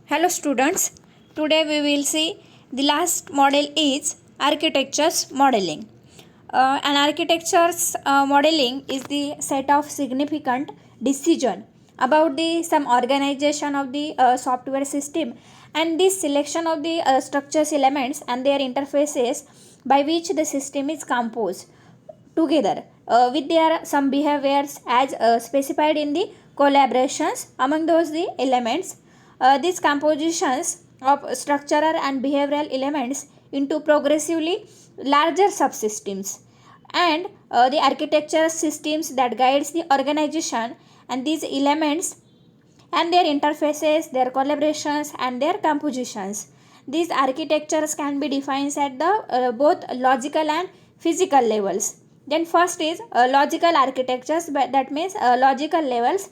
Hello students, today we will see the last model is architecture's modeling. An architecture's modeling is the set of significant decision about the some organization of the software system and this selection of the structures elements and their interfaces by which the system is composed together with their some behaviors as specified in the collaborations among those the elements. These compositions of structural and behavioral elements into progressively larger subsystems and the architecture systems that guides the organization and these elements and their interfaces, their collaborations, and their compositions. These architectures can be defined at the both logical and physical levels. Then first is logical architectures, but that means logical levels.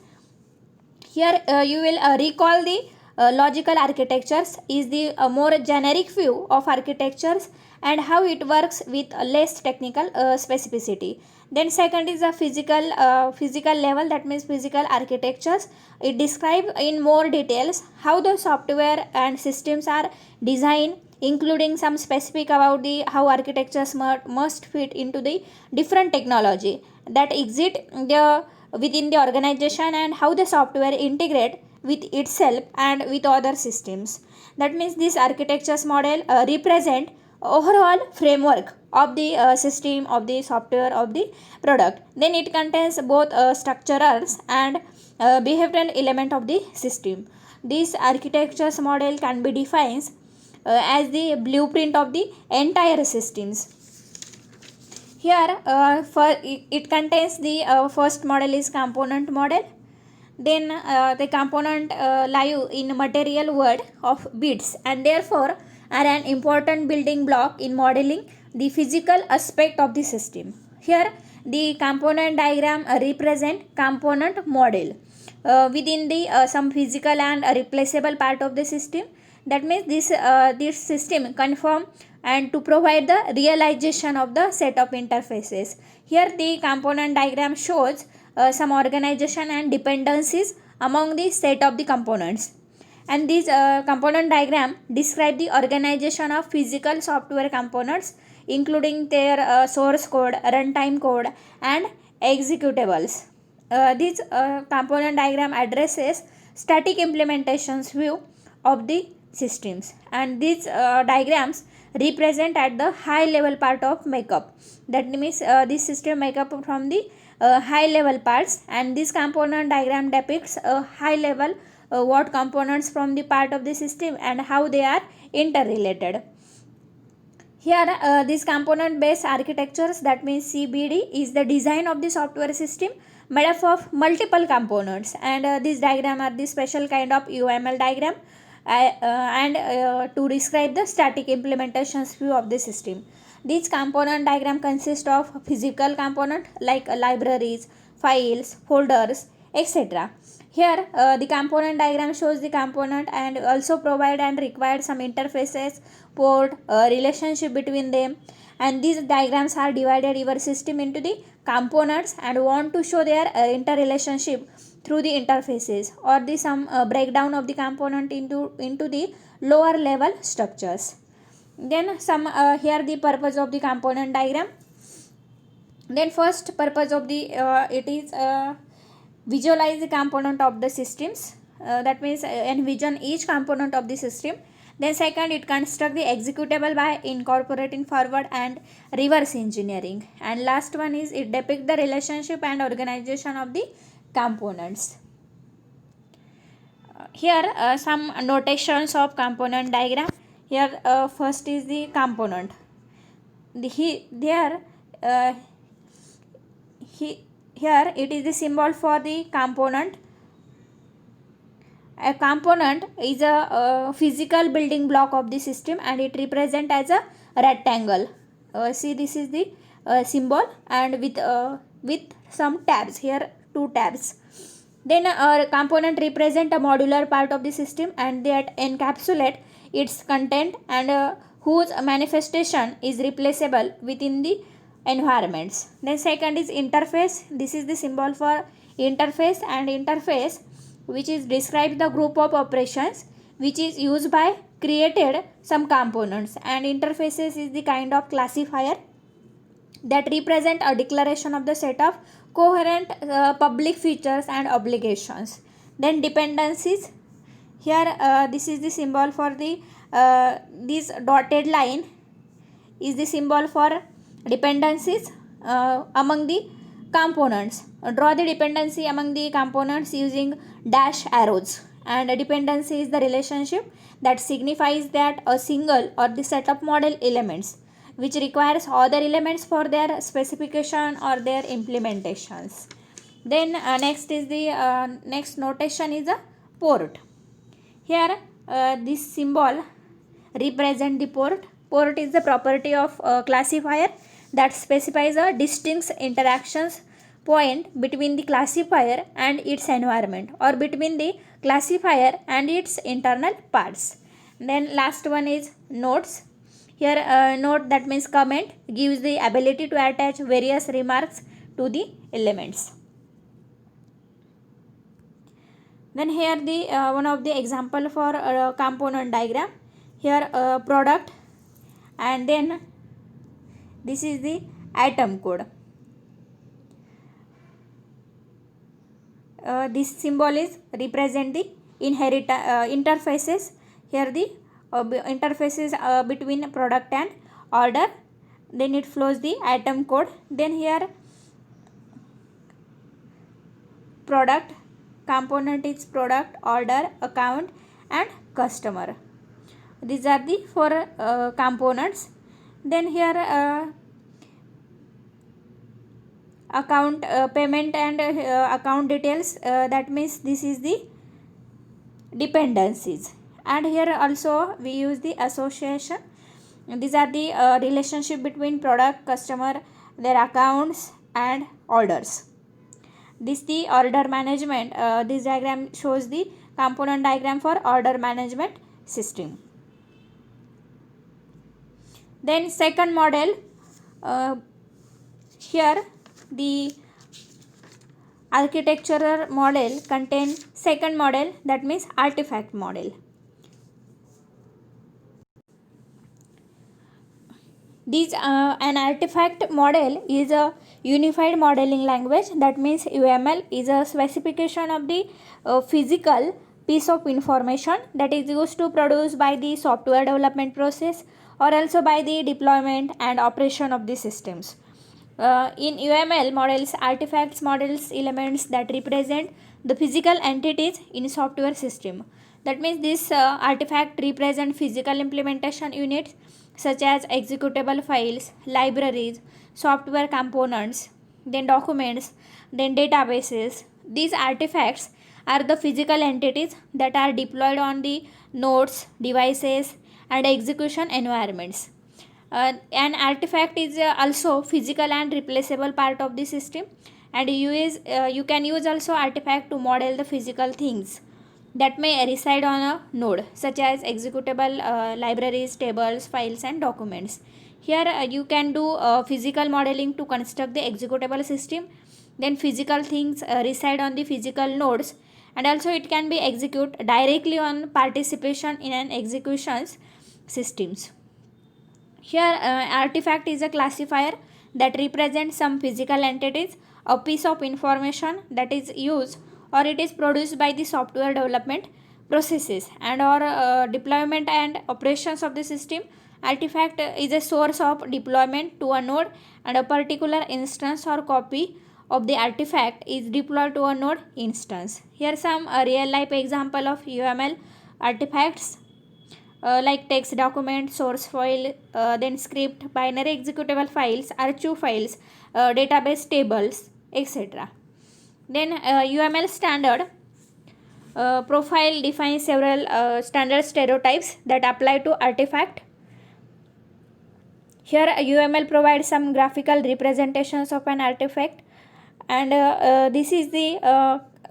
Here you will recall the logical architectures is the more generic view of architectures and how it works with less technical specificity. Then second is the physical level, that means physical architectures. It describes in more details how the software and systems are designed, including some specific about the how architectures must fit into the different technology that exist the within the organization and how the software integrate with itself and with other systems. That means this architectures model represent overall framework of the system of the software of the product. Then it contains both structurals and behavioral element of the system. This architectures model can be defined as the blueprint of the entire systems. Here it contains the first model is component model. Then the component live in material world of bits and therefore are an important building block in modeling the physical aspect of the system. Here the component diagram represent component model within the some physical and replaceable part of the system. That means this system conform and to provide the realization of the set of interfaces. Here the component diagram shows some organization and dependencies among the set of the components, and these component diagram describe the organization of physical software components including their source code, runtime code, and executables. This component diagram addresses static implementations view of the systems, and these diagrams represent at the high level part of makeup. That means this system makeup from the high level parts, and this component diagram depicts a high level what components from the part of the system and how they are interrelated. Here this component based architectures, that means CBD, is the design of the software system made up of multiple components, and this diagram are the special kind of UML diagram and to describe the static implementations view of the system. These component diagram consist of physical component like libraries, files, folders, etc. Here the component diagram shows the component and also provide and require some interfaces, port, relationship between them, and these diagrams are divided your system into the components and want to show their interrelationship through the interfaces or the some breakdown of the component into the lower level structures. Then some here the purpose of the component diagram. Then first purpose of the it is visualize the component of the systems, that means envision each component of the system. Then second, it construct the executable by incorporating forward and reverse engineering, and last one is it depict the relationship and organization of the components. Here some notations of component diagram. Here first is the component. Here it is the symbol for the component. A component is a physical building block of the system and it represent as a rectangle. See, this is the symbol and with some tabs here, two tabs. Then a component represent a modular part of the system and that encapsulate its content and whose manifestation is replaceable within the environments. Then second is interface. This is the symbol for interface, and interface which is describes the group of operations which is used by created some components, and interfaces is the kind of classifier that represent a declaration of the set of coherent public features and obligations. Then dependencies, here this is the symbol for the this dotted line is the symbol for dependencies among the components. Draw the dependency among the components using dash arrows, and a dependency is the relationship that signifies that a single or the set of model elements which requires other elements for their specification or their implementations. Then next is the next notation is a port. Here this symbol represent the port. Port is the property of classifier that specifies a distinct interactions point between the classifier and its environment, or between the classifier and its internal parts. Then last one is notes. Here note, that means comment, gives the ability to attach various remarks to the elements. Then here the one of the example for component diagram. Here product, and then this is the item code. This symbol is represent the interfaces. Here the interfaces between product and order. Then it flows the item code. Then here product component is product, order, account, and customer. These are the four components. Then here account payment and account details, that means this is the dependencies. And here also we use the association. These are the relationship between product, customer, their accounts, and orders. This the order management. This diagram shows the component diagram for order management system. Then second model, here the architectural model contain second model, that means artifact model. This an artifact model is a unified modeling language, that means UML is a specification of the physical piece of information that is used to produce by the software development process, or also by the deployment and operation of the systems. In UML models, artifacts models elements that represent the physical entities in software system. That means this artifact represent physical implementation units such as executable files, libraries, software components, then documents, then databases. These artifacts are the physical entities that are deployed on the nodes, devices, and execution environments. An artifact is also physical and replaceable part of the system, and you can use also artifact to model the physical things that may reside on a node, such as executable libraries, tables, files, and documents. Here you can do physical modeling to construct the executable system. Then physical things reside on the physical nodes, and also it can be executed directly on participation in an executions systems. Here artifact is a classifier that represents some physical entities, a piece of information that is used or it is produced by the software development processes and or deployment and operations of the system. Artifact is a source of deployment to a node, and a particular instance or copy of the artifact is deployed to a node instance. Here some real life example of UML artifacts like text document, source file, then script, binary executable files, archive files, database tables, etc. Then UML standard profile defines several standard stereotypes that apply to artifact. Here UML provides some graphical representations of an artifact, and this is the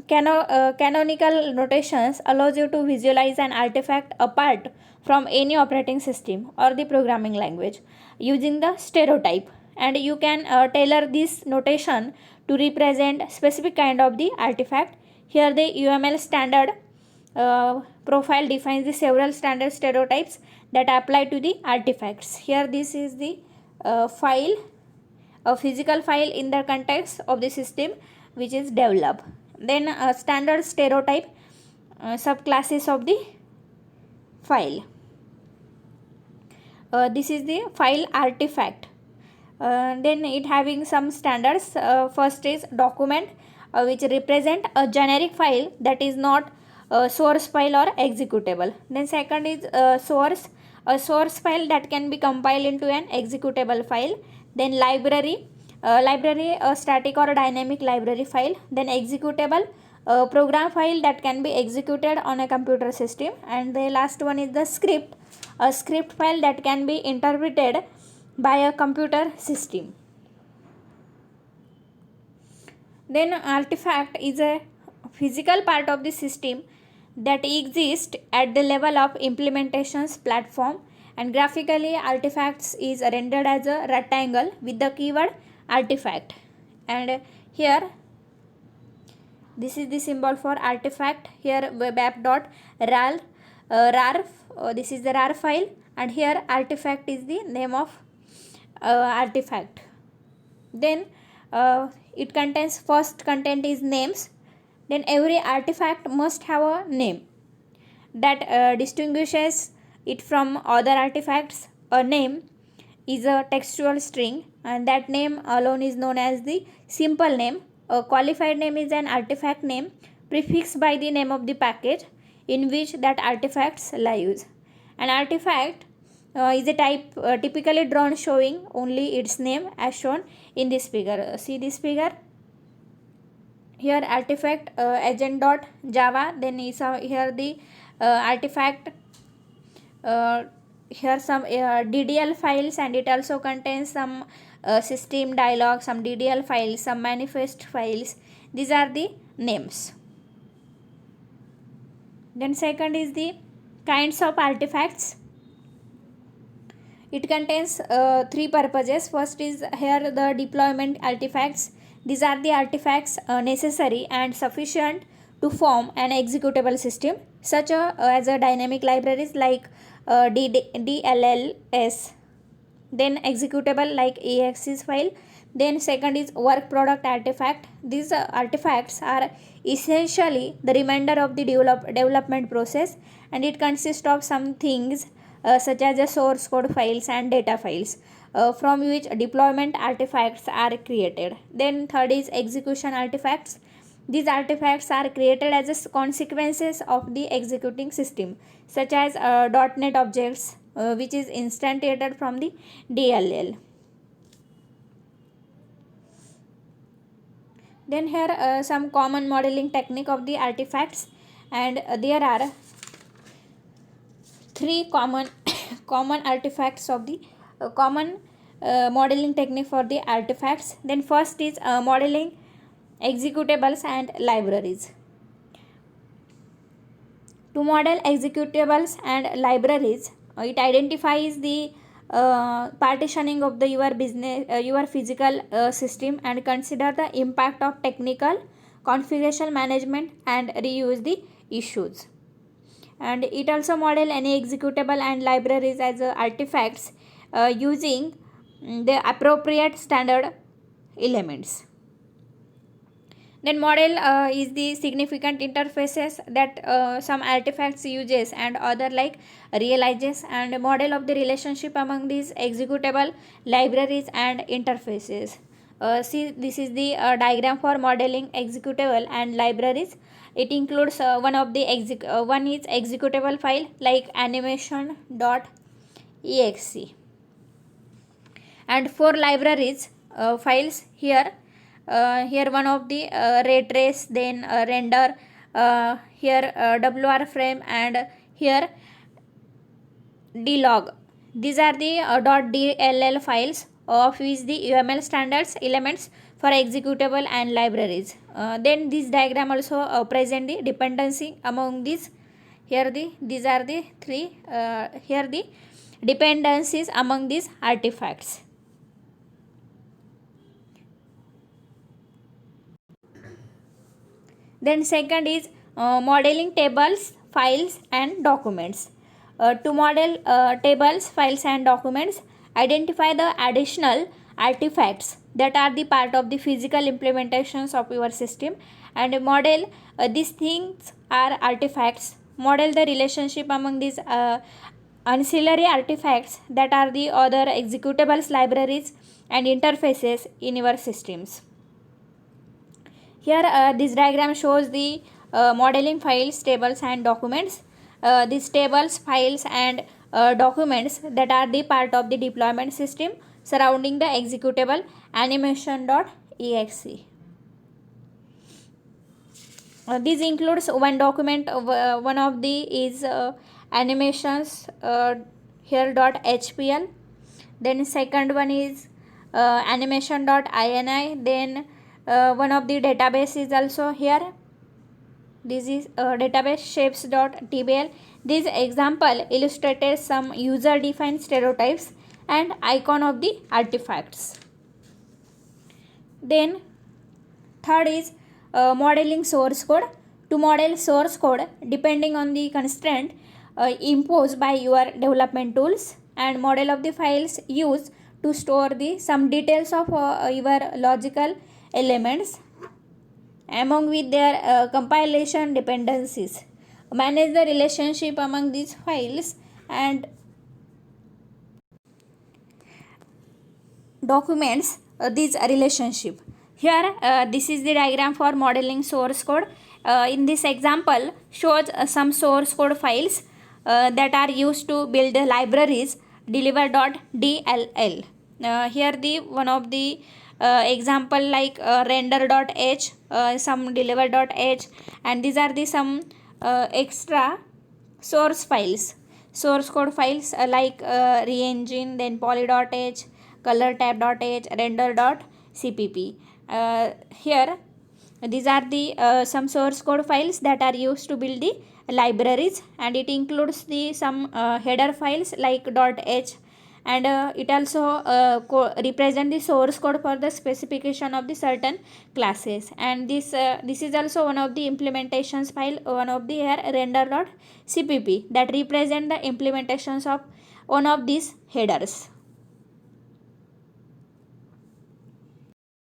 canonical notations allows you to visualize an artifact apart from any operating system or the programming language using the stereotype, and you can tailor this notation to represent specific kind of the artifact. Here the UML standard profile defines the several standard stereotypes that apply to the artifacts. Here this is the file, a physical file in the context of the system which is developed. Then standard stereotype subclasses of the file. This is the file artifact. Then it having some standards. First is document, which represent a generic file that is not a source file or executable. Then second is source, a source file that can be compiled into an executable file. Then library, a static or dynamic library file. Then executable, a program file that can be executed on a computer system. And the last one is the script, a script file that can be interpreted by a computer system. Then artifact is a physical part of the system that exists at the level of implementations platform, and graphically artifacts is rendered as a rectangle with the keyword artifact. And here this is the symbol for artifact. Here web app.rar, this is the rar file, and here artifact is the name of artifact. Then it contains, first content is names. Then every artifact must have a name that distinguishes it from other artifacts. A name is a textual string, and that name alone is known as the simple name. A qualified name is an artifact name prefixed by the name of the package in which that artifact lives. An artifact is a type typically drawn showing only its name as shown in this figure. See this figure. Here artifact agent.java, then is here the artifact, here some DDL files, and it also contains some system dialog, some DDL files, some manifest files. These are the names. Then second is the kinds of artifacts. It contains three purposes. First is here the deployment artifacts. These are the artifacts necessary and sufficient to form an executable system, such as a dynamic libraries like DLLS. Then executable like exe file. Then second is work product artifact. These artifacts are essentially the remainder of the development process, and it consists of some things such as the source code files and data files from which deployment artifacts are created. Then third is execution artifacts. These artifacts are created as consequences of the executing system, such as .NET objects, which is instantiated from the DLL. Then here some common modeling technique of the artifacts, and there are three common artifacts of the common modeling technique for the artifacts. Then first is modeling executables and libraries. To model executables and libraries, it identifies the partitioning of the your physical system, and consider the impact of technical configuration management and reuse the issues. And it also model any executable and libraries as artifacts using the appropriate standard elements. Then model is the significant interfaces that some artifacts uses and other like realizes, and model of the relationship among these executable libraries and interfaces. See, this is the diagram for modeling executable and libraries. It includes one is executable file like animation.exe, and for libraries files here. Here one of the ray trace, then render, here WR frame, and here dlog. These are the .dll files of which the UML standards elements for executable and libraries. Then this diagram also present the dependency among these. Here these are the three here the dependencies among these artifacts. Then second is modeling tables files and documents. To model tables, files and documents, identify the additional artifacts that are the part of the physical implementations of your system, and model these things are artifacts. Model the relationship among these ancillary artifacts that are the other executables, libraries and interfaces in your systems. Here this diagram shows the modeling files, tables and documents. These tables, files and documents that are the part of the deployment system surrounding the executable animation.exe. This includes one document, one of the is animations here.hpl. Then second one is animation.ini. Then one of the database is also here. This is database shapes.tbl. This example illustrated some user defined stereotypes and icon of the artifacts. Then third is modeling source code. To model source code depending on the constraint imposed by your development tools, and model of the files used to store the some details of your logical elements among with their compilation dependencies. Manage the relationship among these files and documents this relationship. Here this is the diagram for modeling source code. In this example shows some source code files that are used to build the libraries deliver.dll. Here the one of the example like render.h, some deliver.h, and these are the some extra source files, source code files like reengine, then poly.h, colortab.h, render.cpp. Here these are the some source code files that are used to build the libraries, and it includes the some header files like .h, and it also represent the source code for the specification of the certain classes, and this is also one of the implementations file, one of the here render.cpp that represent the implementations of one of these headers.